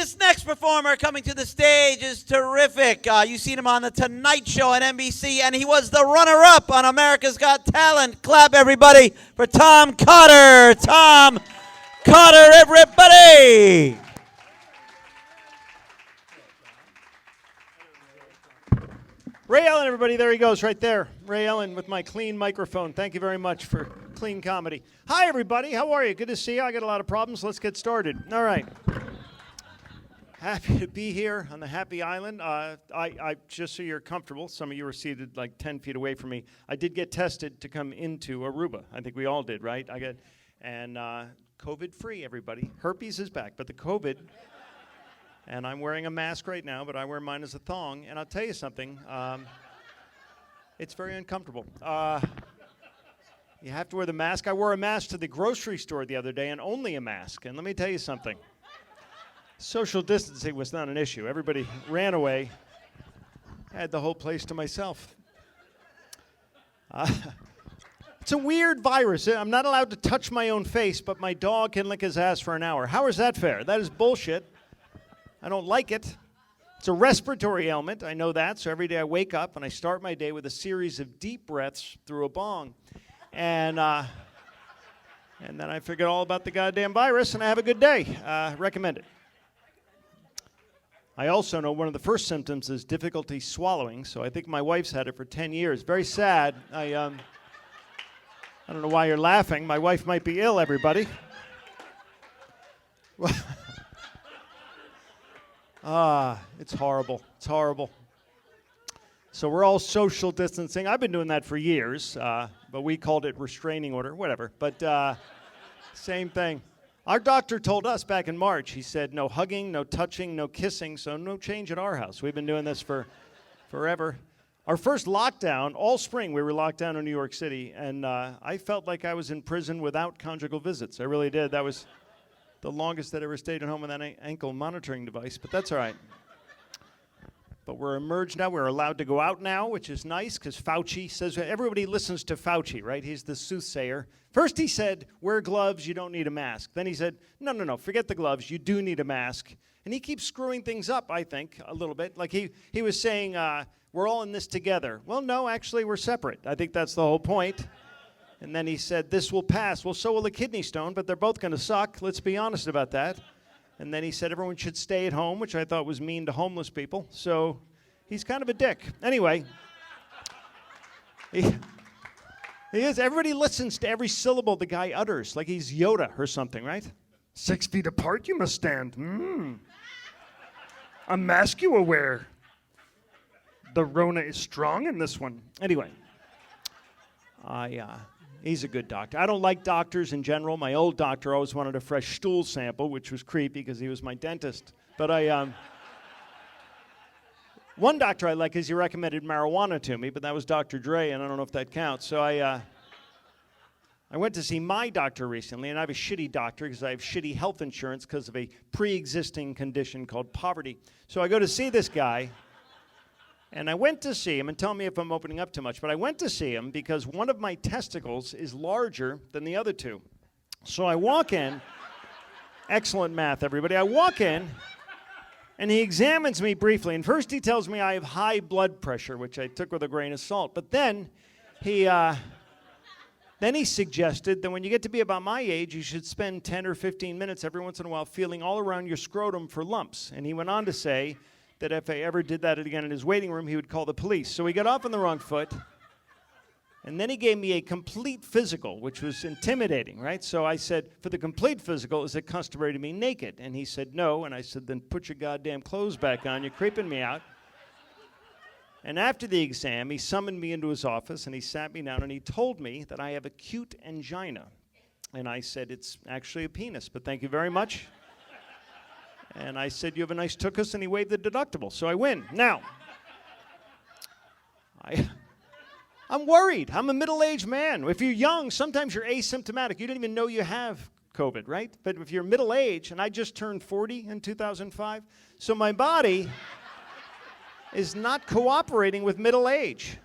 This next performer coming to the stage is terrific. You've seen him on The Tonight Show on NBC, and he was the runner-up on America's Got Talent. Clap, everybody, for Tom Cotter. Tom Cotter, everybody. Ray Allen, everybody. There he goes right there. Ray Allen with my clean microphone. Thank you very much for clean comedy. Hi, everybody. How are you? Good to see you. I got a lot of problems. Let's get started. All right. Happy to be here on the Happy Island. I just so you're comfortable, some of you were seated like 10 feet away from me. I did get tested to come into Aruba. I think we all did, right? And COVID-free, everybody. Herpes is back, but the COVID, and I'm wearing a mask right now, but I wear mine as a thong. And I'll tell you something, it's very uncomfortable. You have to wear the mask. I wore a mask to the grocery store the other day, and only a mask. And let me tell you something. Social distancing was not an issue. Everybody ran away. I had the whole place to myself. It's a weird virus. I'm not allowed to touch my own face, but my dog can lick his ass for an hour. How is that fair? That is bullshit. I don't like it. It's a respiratory ailment. I know that. So every day I wake up and I start my day with a series of deep breaths through a bong. And then I forget all about the goddamn virus and I have a good day. Recommend it. I also know one of the first symptoms is difficulty swallowing, so I think my wife's had it for 10 years. Very sad. I don't know why you're laughing. My wife might be ill, everybody. It's horrible. It's horrible. So we're all social distancing. I've been doing that for years, but we called it restraining order, whatever. But same thing. Our doctor told us back in March, he said, no hugging, no touching, no kissing, so no change at our house. We've been doing this for forever. Our first lockdown, all spring, we were locked down in New York City, and I felt like I was in prison without conjugal visits. I really did. That was the longest I'd ever stayed at home with that ankle monitoring device, but that's all right. But we're emerged now. We're allowed to go out now, which is nice because Fauci says, everybody listens to Fauci, right? He's the soothsayer. First he said, wear gloves, you don't need a mask. Then he said, no, forget the gloves, you do need a mask. And he keeps screwing things up, I think, a little bit. Like he was saying, we're all in this together. Well, no, actually, we're separate. I think that's the whole point. And then he said, this will pass. Well, so will a kidney stone, but they're both going to suck. Let's be honest about that. And then he said everyone should stay at home, which I thought was mean to homeless people. So he's kind of a dick. Anyway, he is. Everybody listens to every syllable the guy utters, like he's Yoda or something, right? 6 feet apart you must stand. A mask you will wear. The Rona is strong in this one. Anyway, he's a good doctor. I don't like doctors in general. My old doctor always wanted a fresh stool sample, which was creepy because he was my dentist. But one doctor I like is he recommended marijuana to me, but that was Dr. Dre, and I don't know if that counts. So I went to see my doctor recently, and I have a shitty doctor because I have shitty health insurance because of a pre-existing condition called poverty. So I go to see this guy. And I went to see him, and tell me if I'm opening up too much, but I went to see him because one of my testicles is larger than the other two. So I walk in, excellent math, everybody. I walk in, and he examines me briefly. And first he tells me I have high blood pressure, which I took with a grain of salt. But then he suggested that when you get to be about my age, you should spend 10 or 15 minutes every once in a while feeling all around your scrotum for lumps. And he went on to say that if I ever did that again in his waiting room, he would call the police. So he got off on the wrong foot, and then he gave me a complete physical, which was intimidating, right? So I said, for the complete physical, is it customary to be naked? And he said, no, and I said, then put your goddamn clothes back on, you're creeping me out. And after the exam, he summoned me into his office, and he sat me down, and he told me that I have acute angina. And I said, it's actually a penis, but thank you very much. And I said, you have a nice tuchus, and he waived the deductible, so I win. Now, I'm worried. I'm a middle-aged man. If you're young, sometimes you're asymptomatic. You don't even know you have COVID, right? But if you're middle-aged, and I just turned 40 in 2005, so my body is not cooperating with middle age.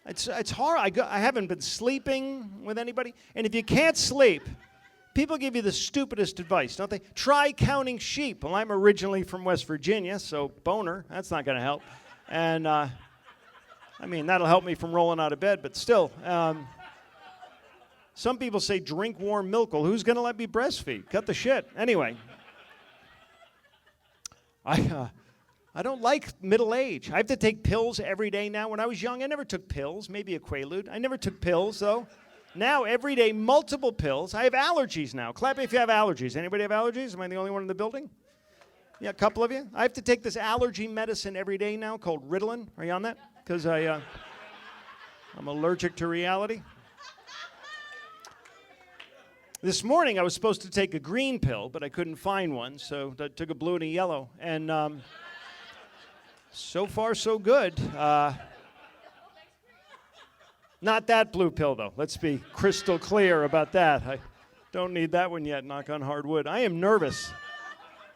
It's hard. I haven't been sleeping with anybody, and if you can't sleep, People give you the stupidest advice, don't they? Try counting sheep. Well, I'm originally from West Virginia, so boner, that's not going to help. And, that'll help me from rolling out of bed, but still. Some people say drink warm milk. Well, who's going to let me breastfeed? Cut the shit. Anyway. I don't like middle age. I have to take pills every day now. When I was young, I never took pills, maybe a Quaalude. I never took pills, though. Now, every day, multiple pills. I have allergies now. Clap if you have allergies. Anybody have allergies? Am I the only one in the building? Yeah, a couple of you. I have to take this allergy medicine every day now called Ritalin. Are you on that? Because I'm allergic to reality. This morning, I was supposed to take a green pill, but I couldn't find one, so I took a blue and a yellow. And so far, so good. Not that blue pill, though. Let's be crystal clear about that. I don't need that one yet, knock on hard wood. I am nervous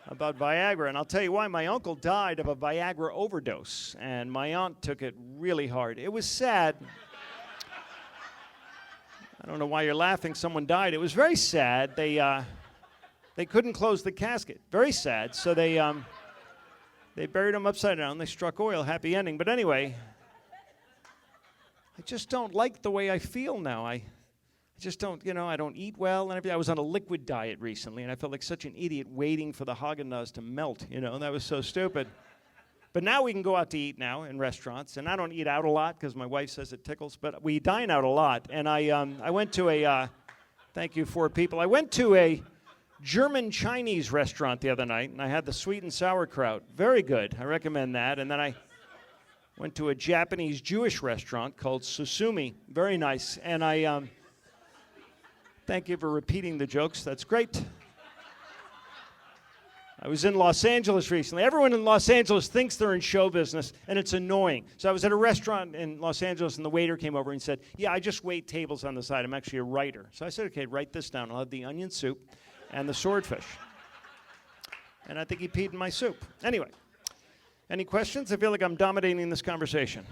about Viagra, and I'll tell you why. My uncle died of a Viagra overdose, and my aunt took it really hard. It was sad. I don't know why you're laughing. Someone died. It was very sad. They couldn't close the casket. Very sad. So they buried him upside down. They struck oil. Happy ending. But anyway, I just don't like the way I feel now. I just don't, I don't eat well and everything. I was on a liquid diet recently, and I felt like such an idiot waiting for the Haagen-Dazs to melt. That was so stupid. But now we can go out to eat now in restaurants, and I don't eat out a lot because my wife says it tickles, but we dine out a lot. And I went to thank you, 4 people. I went to a German-Chinese restaurant the other night, and I had the sweet and sauerkraut. Very good. I recommend that. And then I went to a Japanese-Jewish restaurant called Susumi. Very nice. And I thank you for repeating the jokes. That's great. I was in Los Angeles recently. Everyone in Los Angeles thinks they're in show business, and it's annoying. So I was at a restaurant in Los Angeles, and the waiter came over and said, yeah, I just wait tables on the side. I'm actually a writer. So I said, okay, write this down. I'll have the onion soup and the swordfish. And I think he peed in my soup. Anyway, any questions? I feel like I'm dominating this conversation.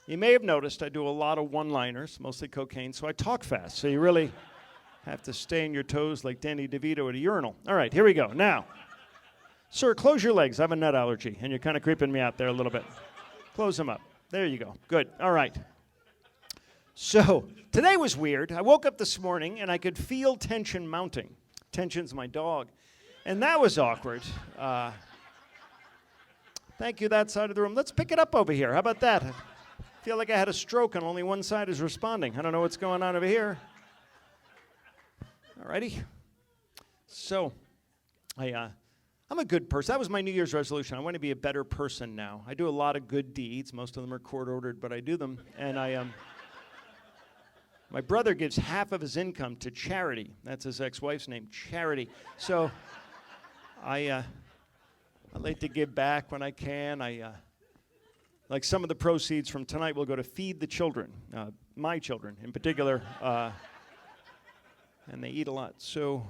You may have noticed I do a lot of one-liners, mostly cocaine, so I talk fast. So you really have to stay on your toes like Danny DeVito at a urinal. All right, here we go. Now, sir, close your legs. I have a nut allergy, and you're kind of creeping me out there a little bit. Close them up. There you go. Good. All right. So, today was weird. I woke up this morning, and I could feel tension mounting. Tension's my dog. And that was awkward. Thank you, that side of the room. Let's pick it up over here. How about that? I feel like I had a stroke and only one side is responding. I don't know what's going on over here. Alrighty. So, I'm a good person. That was my New Year's resolution. I want to be a better person now. I do a lot of good deeds. Most of them are court-ordered, but I do them. And my brother gives half of his income to charity. That's his ex-wife's name, Charity. So, I like to give back when I can. Like some of the proceeds from tonight will go to feed the children, my children in particular. And they eat a lot. So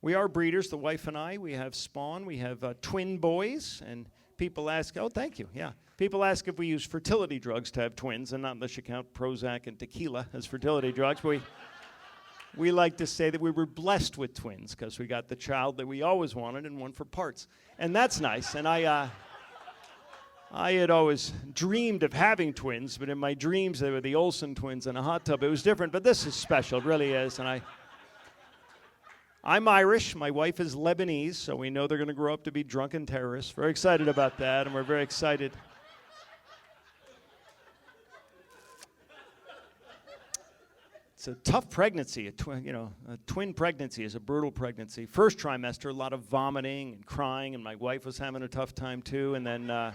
we are breeders, the wife and I. We have spawn. We have twin boys. And people ask, oh, thank you, yeah. People ask if we use fertility drugs to have twins, and not unless you count Prozac and tequila as fertility drugs. But we like to say that we were blessed with twins because we got the child that we always wanted and one for parts. And that's nice. And I had always dreamed of having twins, but in my dreams they were the Olsen twins in a hot tub. It was different, but this is special, it really is. And I'm Irish, my wife is Lebanese, so we know they're going to grow up to be drunken terrorists. Very excited about that, and we're very excited. It's a tough pregnancy. A twin pregnancy is a brutal pregnancy. First trimester, a lot of vomiting and crying, and my wife was having a tough time too. And then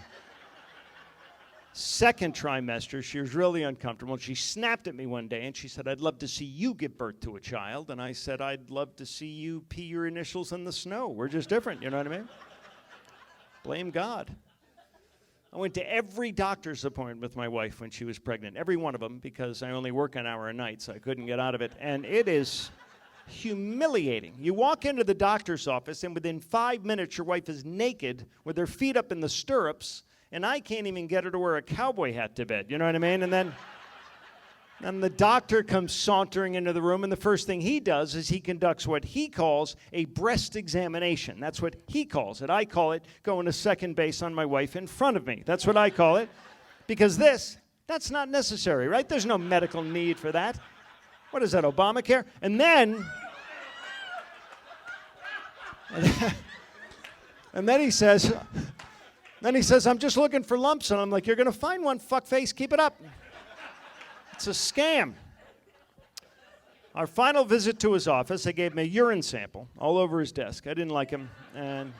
second trimester, she was really uncomfortable. She snapped at me one day and she said, I'd love to see you give birth to a child. And I said, I'd love to see you pee your initials in the snow. We're just different, you know what I mean? Blame God. I went to every doctor's appointment with my wife when she was pregnant, every one of them, because I only work an hour a night, so I couldn't get out of it. And it is humiliating. You walk into the doctor's office, and within 5 minutes, your wife is naked with her feet up in the stirrups, and I can't even get her to wear a cowboy hat to bed, you know what I mean? And then And the doctor comes sauntering into the room, and the first thing he does is he conducts what he calls a breast examination. That's what he calls it. I call it going to second base on my wife in front of me. That's what I call it. Because that's not necessary, right? There's no medical need for that. What is that, Obamacare? And then he says, I'm just looking for lumps. And I'm like, you're going to find one, fuckface. Keep it up. It's a scam. Our final visit to his office, I gave him a urine sample all over his desk. I didn't like him, and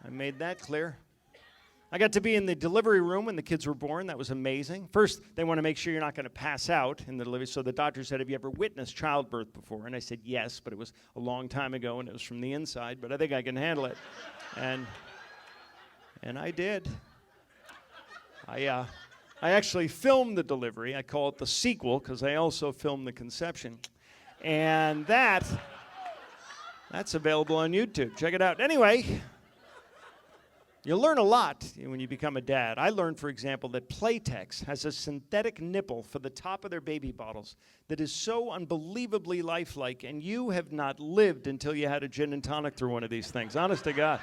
I made that clear. I got to be in the delivery room when the kids were born. That was amazing. First, they want to make sure you're not going to pass out in the delivery. So the doctor said, have you ever witnessed childbirth before? And I said, yes, but it was a long time ago, and it was from the inside, but I think I can handle it. And I did. I actually filmed the delivery. I call it the sequel because I also filmed the conception. And that's available on YouTube. Check it out. Anyway, you learn a lot when you become a dad. I learned, for example, that Playtex has a synthetic nipple for the top of their baby bottles that is so unbelievably lifelike, and you have not lived until you had a gin and tonic through one of these things. Honest to God.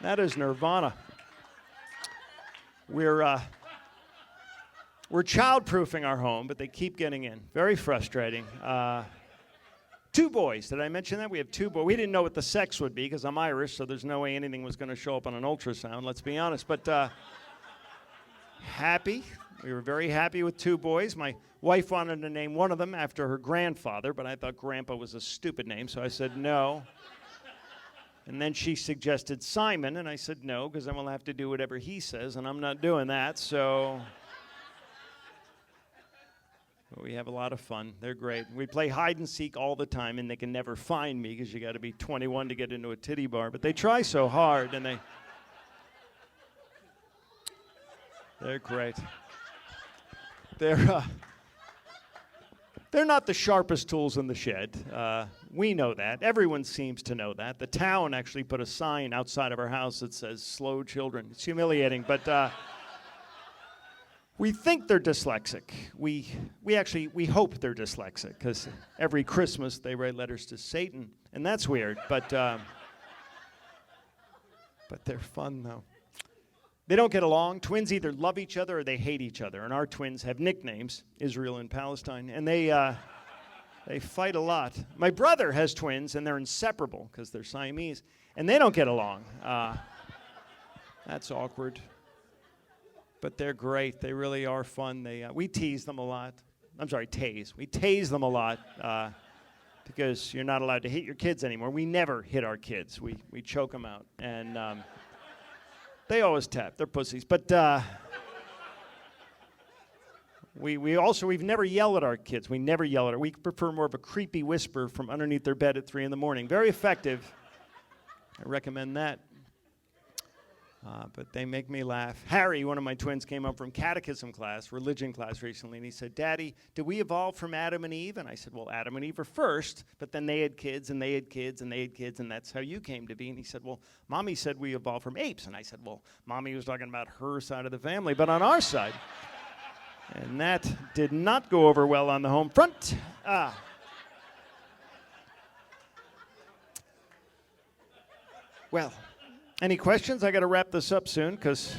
That is nirvana. We're child-proofing our home, but they keep getting in. Very frustrating. 2 boys. Did I mention that? We have 2 boys. We didn't know what the sex would be because I'm Irish, so there's no way anything was going to show up on an ultrasound, let's be honest. But happy. We were very happy with 2 boys. My wife wanted to name one of them after her grandfather, but I thought Grandpa was a stupid name, so I said no. And then she suggested Simon, and I said no, because then we'll have to do whatever he says, and I'm not doing that, so... We have a lot of fun. They're great. We play hide and seek all the time, and they can never find me because you got to be 21 to get into a titty bar. But they try so hard, and they're great. They're not the sharpest tools in the shed. We know that. Everyone seems to know that. The town actually put a sign outside of our house that says "Slow children." It's humiliating, but. We think they're dyslexic. We hope they're dyslexic because every Christmas they write letters to Satan, and that's weird. But they're fun though. They don't get along. Twins either love each other or they hate each other, and our twins have nicknames: Israel and Palestine, and they fight a lot. My brother has twins, and they're inseparable because they're Siamese, and they don't get along. That's awkward. But they're great. They really are fun. We tease them a lot. I'm sorry, tase. We tase them a lot because you're not allowed to hit your kids anymore. We never hit our kids. We choke them out. And they always tap. They're pussies. But we've never yelled at our kids. We never yell at them. We prefer more of a creepy whisper from underneath their bed at 3 a.m. Very effective. I recommend that. But they make me laugh. Harry, one of my twins, came up from catechism class, religion class recently, and he said, Daddy, did we evolve from Adam and Eve? And I said, well, Adam and Eve were first, but then they had kids, and they had kids, and they had kids, and that's how you came to be. And he said, well, Mommy said we evolved from apes. And I said, well, Mommy was talking about her side of the family, but on our side. And that did not go over well on the home front. Well, any questions? I got to wrap this up soon because